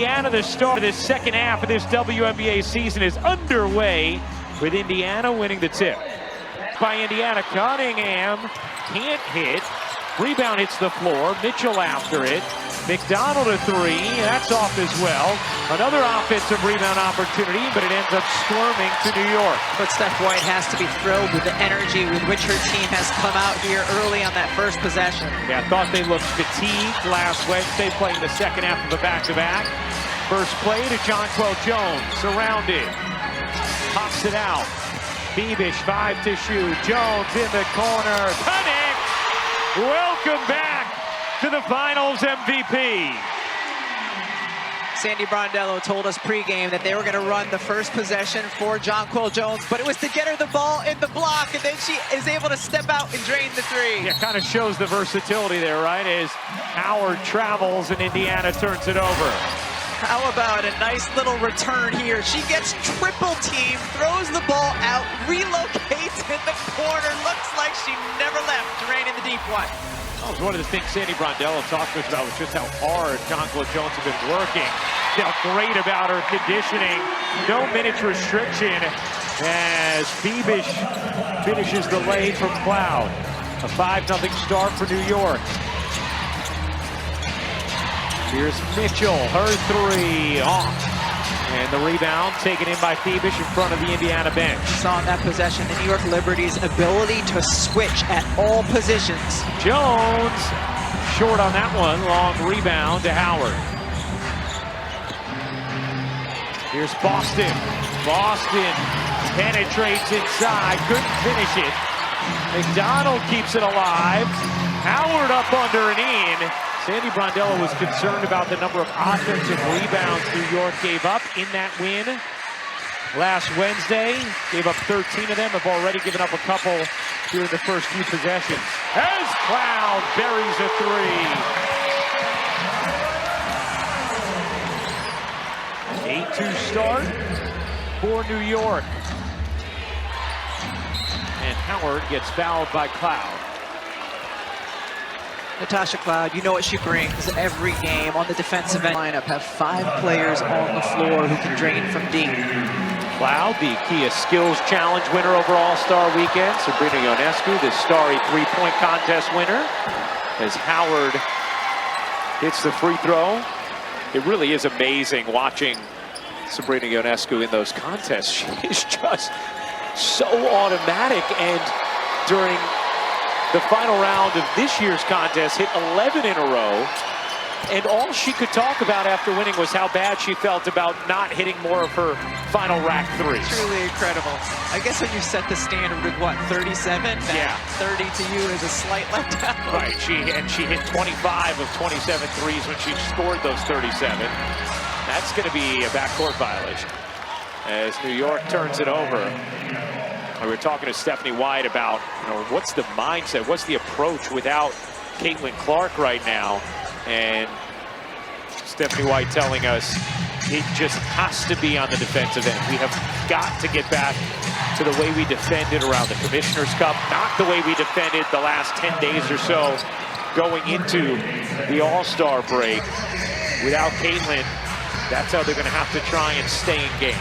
Indiana, the start of this second half of this WNBA season is underway with Indiana winning the tip. By Indiana, Cunningham can't hit. Rebound hits the floor. Mitchell after it. McDonald a three. That's off as well. Another offensive rebound opportunity, but it ends up squirming to New York. But Steph White has to be thrilled with the energy with which her team has come out here early on that first possession. Yeah, I thought they looked fatigued last Wednesday playing the second half of a back-to-back. First play to Jonquel Jones, surrounded. Pops it out. Beebish, 5 to shoot. Jones in the corner. Connect! Welcome back to the Finals MVP. Sandy Brondello told us pregame that they were going to run the first possession for Jonquel Jones, but it was to get her the ball in the block, and then she is able to step out and drain the three. Yeah, kind of shows the versatility there, right? As Howard travels and Indiana turns it over. How about a nice little return here? She gets triple teamed, throws the ball out, relocates in the corner. Looks like she never left, draining the deep one. That was one of the things Sandy Brondello talked to us about, was just how hard Jonquel Jones has been working. Felt great about her conditioning. No minutes restriction as Beebish finishes the lay from Cloud. A 5-0 start for New York. Here's Mitchell, her three, off. And the rebound taken in by Beebish in front of the Indiana bench. Saw in that possession the New York Liberty's ability to switch at all positions. Jones, short on that one, long rebound to Howard. Here's Boston. Boston penetrates inside, couldn't finish it. McDonald keeps it alive. Howard up under and in. Sandy Brondello was concerned about the number of offensive rebounds New York gave up in that win last Wednesday. Gave up 13 of them, have already given up a couple here in the first few possessions. As Cloud buries a three. 8-2 start for New York. And Howard gets fouled by Cloud. Natasha Cloud, you know what she brings every game on the defensive end lineup. Have 5 players on the floor who can drain from deep. Cloud, the Kia Skills Challenge winner over All-Star Weekend. Sabrina Ionescu, the starry three-point contest winner. As Howard hits the free throw. It really is amazing watching Sabrina Ionescu in those contests. She is just so automatic, and during the final round of this year's contest, hit 11 in a row, and all she could talk about after winning was how bad she felt about not hitting more of her final rack threes. Truly incredible. I guess when you set the standard with what, 37? Yeah. 30 to you is a slight letdown. Right, she hit 25 of 27 threes when she scored those 37. That's going to be a backcourt violation as New York turns it over. We were talking to Stephanie White about, what's the mindset, what's the approach without Caitlin Clark right now, and Stephanie White telling us it just has to be on the defensive end. We have got to get back to the way we defended around the Commissioner's Cup, not the way we defended the last 10 days or so going into the All-Star break. Without Caitlin, that's how they're going to have to try and stay in games.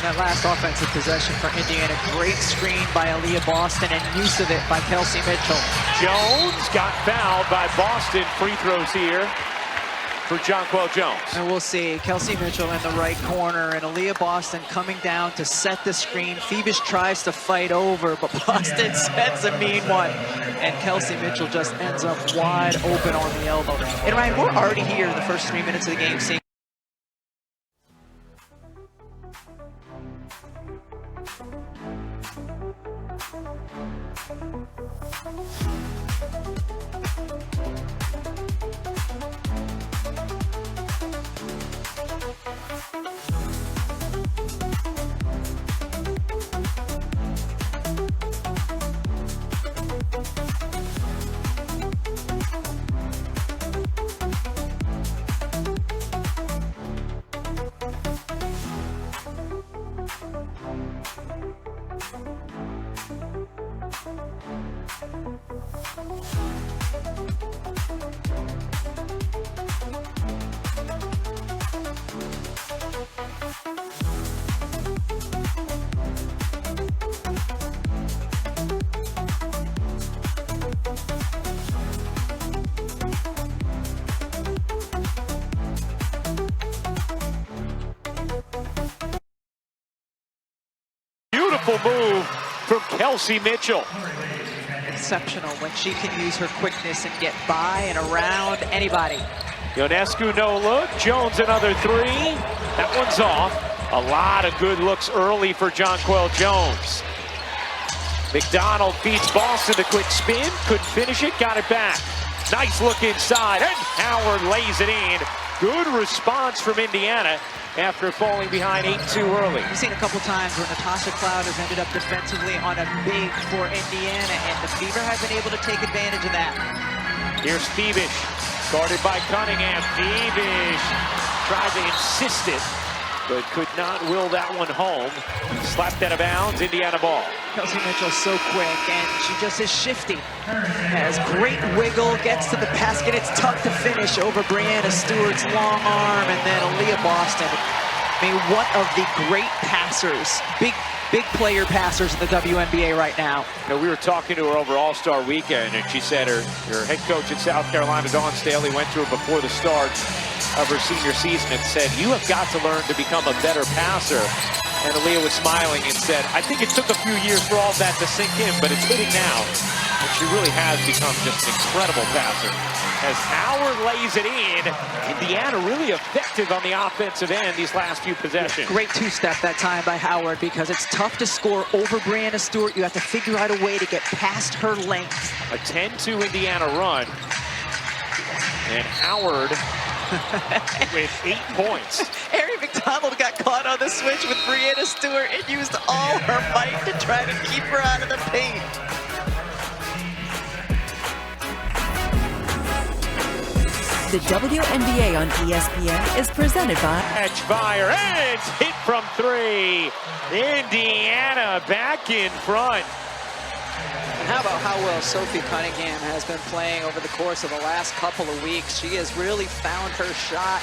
That last offensive possession for Indiana, great screen by Aaliyah Boston and use of it by Kelsey Mitchell. Jones got fouled by Boston. Free throws here for Jonquel Jones. And we'll see Kelsey Mitchell in the right corner and Aaliyah Boston coming down to set the screen. Phoebus tries to fight over, but Boston sets a mean one. And Kelsey Mitchell just ends up wide open on the elbow. And Ryan, we're already here in the first 3 minutes of the game seeing beautiful move from Kelsey Mitchell. Exceptional when she can use her quickness and get by and around anybody. Ionescu no look, Jones another three. That one's off. A lot of good looks early for Jonquel Jones. McDonald beats Boston, the quick spin, couldn't finish it, got it back. Nice look inside, and Howard lays it in. Good response from Indiana after falling behind 8-2 early. We've seen a couple times where Natasha Cloud has ended up defensively on a big for Indiana, and the Fever have been able to take advantage of that. Here's Feebish, guarded by Cunningham. Feebish tried to insist it, but could not will that one home. Slapped out of bounds, Indiana ball. Kelsey Mitchell so quick, and she just is shifty. Has great wiggle, gets to the basket. It's tough to finish over Brianna Stewart's long arm, and then Aaliyah Boston. I mean, one of the great passers, big player passers in the WNBA right now. You know, we were talking to her over All-Star Weekend, and she said her head coach at South Carolina, Dawn Staley, went to her before the start of her senior season and said, "You have got to learn to become a better passer." And Aaliyah was smiling and said, "I think it took a few years for all that to sink in, but it's hitting now." And she really has become just an incredible passer. As Howard lays it in, Indiana really effective on the offensive end these last few possessions. Great two-step that time by Howard, because it's tough to score over Brianna Stewart. You have to figure out a way to get past her length. A 10-2 Indiana run. And Howard with 8 points. Harry McDonald got caught on the switch with Brianna Stewart and used all her might to try to keep her out of the paint. The WNBA on ESPN is presented by Catch fire, and it's hit from three. Indiana back in front. And how about how well Sophie Cunningham has been playing over the course of the last couple of weeks? She has really found her shot,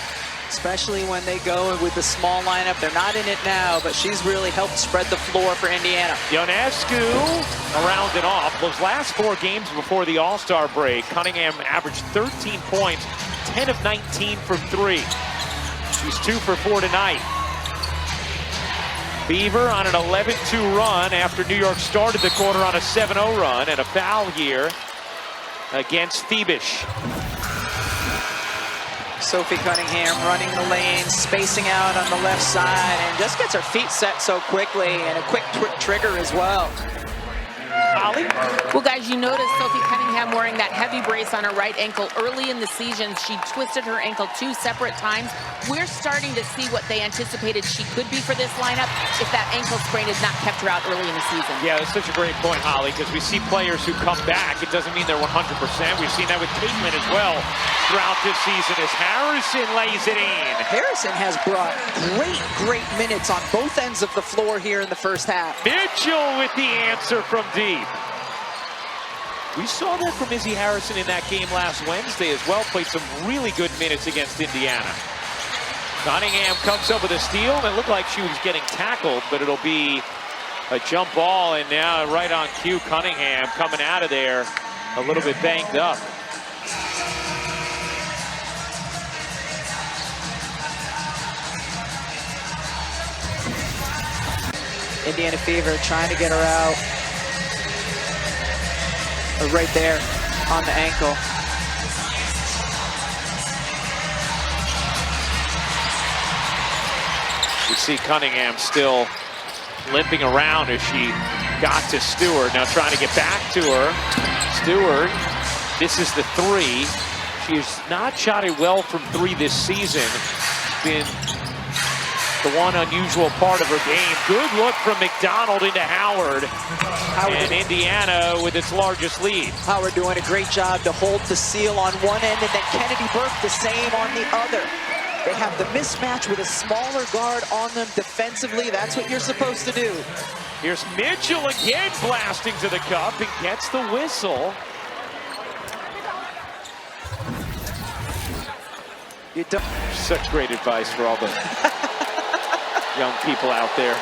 especially when they go with the small lineup. They're not in it now, but she's really helped spread the floor for Indiana. Ionescu around and off. Those last 4 games before the All-Star break, Cunningham averaged 13 points, 10 of 19 from 3. She's 2 for 4 tonight. Beaver on an 11-2 run after New York started the quarter on a 7-0 run, and a foul here against Feebish. Sophie Cunningham running the lane, spacing out on the left side, and just gets her feet set so quickly, and a quick trigger as well. Holly? Well, guys, you notice Sophie Cunningham wearing that heavy brace on her right ankle early in the season. She twisted her ankle 2 separate times. We're starting to see what they anticipated she could be for this lineup if that ankle sprain had not kept her out early in the season. Yeah, that's such a great point, Holly, because we see players who come back. It doesn't mean they're 100%. We've seen that with Caitlin as well throughout this season as Harrison lays it in. Harrison has brought great minutes on both ends of the floor here in the first half. Mitchell with the answer from deep. We saw that from Izzy Harrison in that game last Wednesday as well. Played some really good minutes against Indiana. Cunningham comes up with a steal, and it looked like she was getting tackled, but it'll be a jump ball, and now right on cue, Cunningham coming out of there a little bit banged up. Indiana Fever trying to get her out. Right there on the ankle. You see Cunningham still limping around as she got to Stewart. Now trying to get back to her. Stewart, this is the 3. She has not shot it well from 3 this season. It's been the one unusual part of her game. Good look from McDonald into Howard. And Indiana with its largest lead. Howard doing a great job to hold the seal on one end, and then Kennedy Burke the same on the other. They have the mismatch with a smaller guard on them defensively. That's what you're supposed to do. Here's Mitchell again blasting to the cup and gets the whistle. You don't. Such great advice for all the young people out there.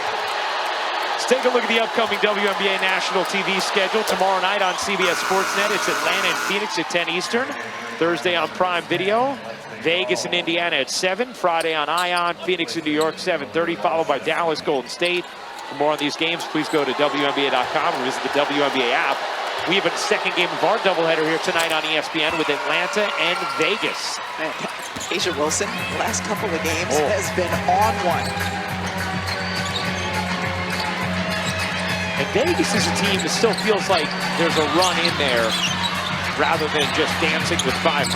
Let's take a look at the upcoming WNBA national TV schedule. Tomorrow night on CBS Sportsnet, it's Atlanta and Phoenix at 10 Eastern. Thursday on Prime Video. Vegas and Indiana at 7. Friday on ION, Phoenix and New York, 7:30, followed by Dallas, Golden State. For more on these games, please go to WNBA.com or visit the WNBA app. We have a second game of our doubleheader here tonight on ESPN with Atlanta and Vegas. Man, Asia Wilson, the last couple of games, has been on one. And Vegas is a team that still feels like there's a run in there rather than just dancing with 500.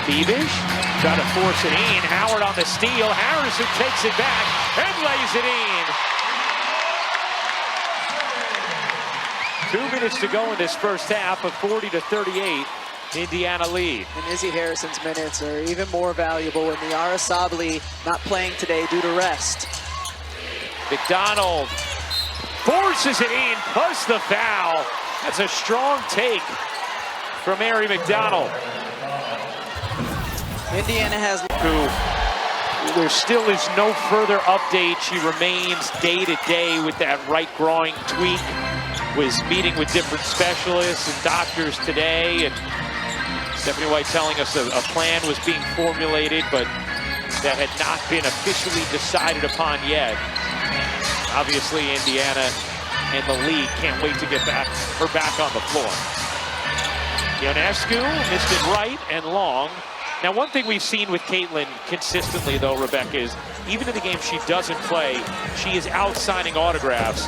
Beavish trying to force it in. Howard on the steal. Harrison takes it back and lays it in. 2 minutes to go in this first half, of 40-38. Indiana lead. And Izzy Harrison's minutes are even more valuable when Niara Sabally not playing today due to rest. McDonald forces it in, plus the foul. That's a strong take from Mary McDonald. Indiana has... There still is no further update. She remains day to day with that right groin tweak. Was meeting with different specialists and doctors today, and Stephanie White telling us a plan was being formulated, but that had not been officially decided upon yet. Obviously, Indiana and the league can't wait to get her back on the floor. Ionescu missed it right and long. Now, one thing we've seen with Caitlin consistently, though, Rebecca, is even in the game she doesn't play, she is out signing autographs.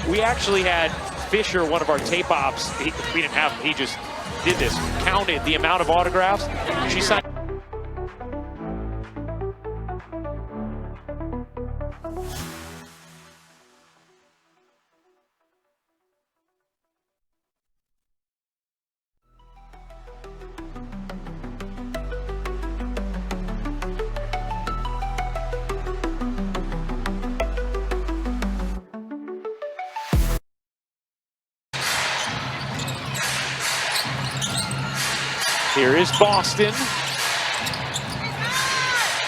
We actually had Fisher, one of our tape ops, we didn't have him, he just did this, counted the amount of autographs. She signed. Here is Boston.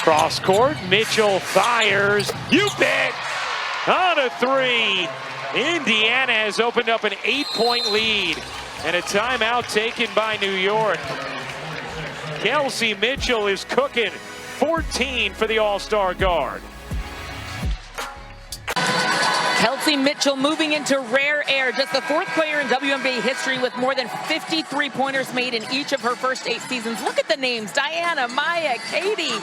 Cross court, Mitchell fires. You bet! On a three. Indiana has opened up an 8-point lead. And a timeout taken by New York. Kelsey Mitchell is cooking. 14 for the All-Star guard. Kelsey Mitchell moving into rare air, just the fourth player in WNBA history with more than 50 three-pointers made in each of her first 8 seasons. Look at the names, Diana, Maya, Katie.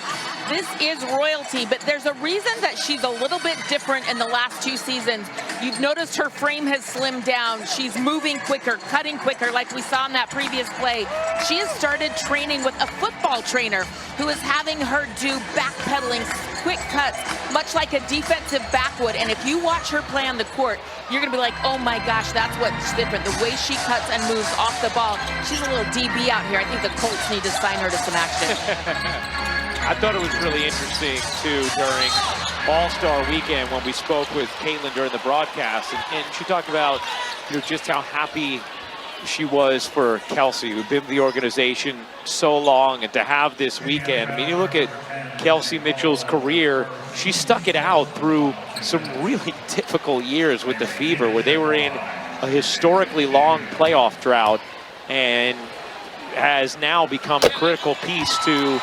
This is royalty, but there's a reason that she's a little bit different in the last 2 seasons. You've noticed her frame has slimmed down. She's moving quicker, cutting quicker, like we saw in that previous play. She has started training with a football trainer who is having her do backpedaling, quick cuts, much like a defensive back would. And if you watch her play on the court, you're gonna be like, oh my gosh, that's what's different. The way she cuts and moves off the ball. She's a little DB out here. I think the Colts need to sign her to some action. I thought it was really interesting too during All-Star Weekend when we spoke with Caitlin during the broadcast, and she talked about just how happy she was for Kelsey, who'd been with the organization so long, and to have this weekend. I mean, you look at Kelsey Mitchell's career, she stuck it out through some really difficult years with the Fever, where they were in a historically long playoff drought, and has now become a critical piece to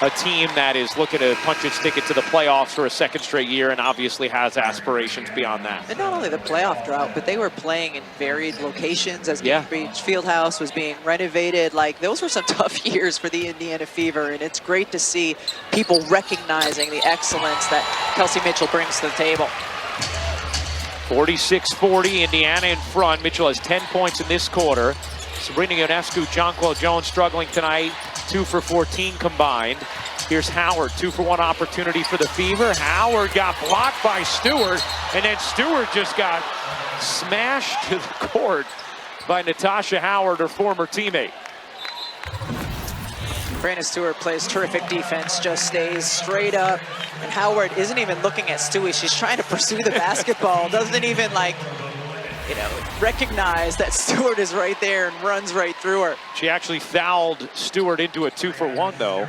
a team that is looking to punch its ticket to the playoffs for a second straight year, and obviously has aspirations beyond that. And not only the playoff drought, but they were playing in varied locations as Beach Fieldhouse was being renovated. Like, those were some tough years for the Indiana Fever, and it's great to see people recognizing the excellence that Kelsey Mitchell brings to the table. 46-40, Indiana in front. Mitchell has 10 points in this quarter. Sabrina Ionescu, Jonquel Jones struggling tonight. 2 for 14 combined. Here's Howard, 2-for-1 opportunity for the Fever. Howard got blocked by Stewart, and then Stewart just got smashed to the court by Natasha Howard, her former teammate. Brandon Stewart plays terrific defense, just stays straight up, and Howard isn't even looking at Stewie. She's trying to pursue the basketball, doesn't even recognize that Stewart is right there and runs right through her. She actually fouled Stewart into a 2-for-1 though,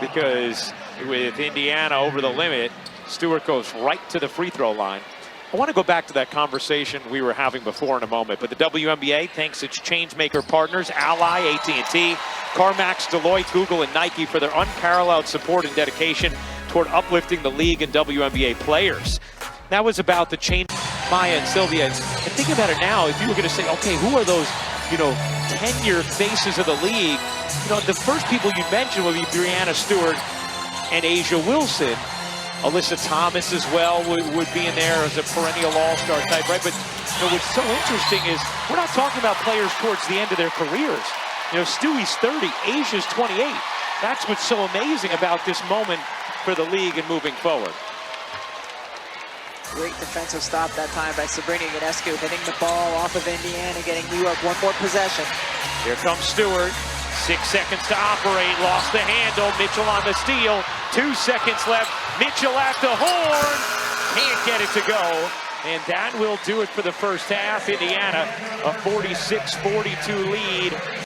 because with Indiana over the limit, Stewart goes right to the free throw line. I want to go back to that conversation we were having before in a moment, but the WNBA thanks its changemaker partners, Ally, AT&T, CarMax, Deloitte, Google, and Nike for their unparalleled support and dedication toward uplifting the league and WNBA players. That was about the change. Maya and Sylvia. And think about it now. If you were going to say, okay, who are those, 10-year faces of the league? The first people you mentioned would be Breanna Stewart and Asia Wilson. Alyssa Thomas as well would be in there as a perennial all-star type, right? But what's so interesting is we're not talking about players towards the end of their careers. Stewie's 30, Asia's 28. That's what's so amazing about this moment for the league and moving forward. Great defensive stop that time by Sabrina Ionescu, hitting the ball off of Indiana, getting New York one more possession. Here comes Stewart. 6 seconds to operate. Lost the handle. Mitchell on the steal. 2 seconds left. Mitchell at the horn. Can't get it to go. And that will do it for the first half. Indiana, a 46-42 lead.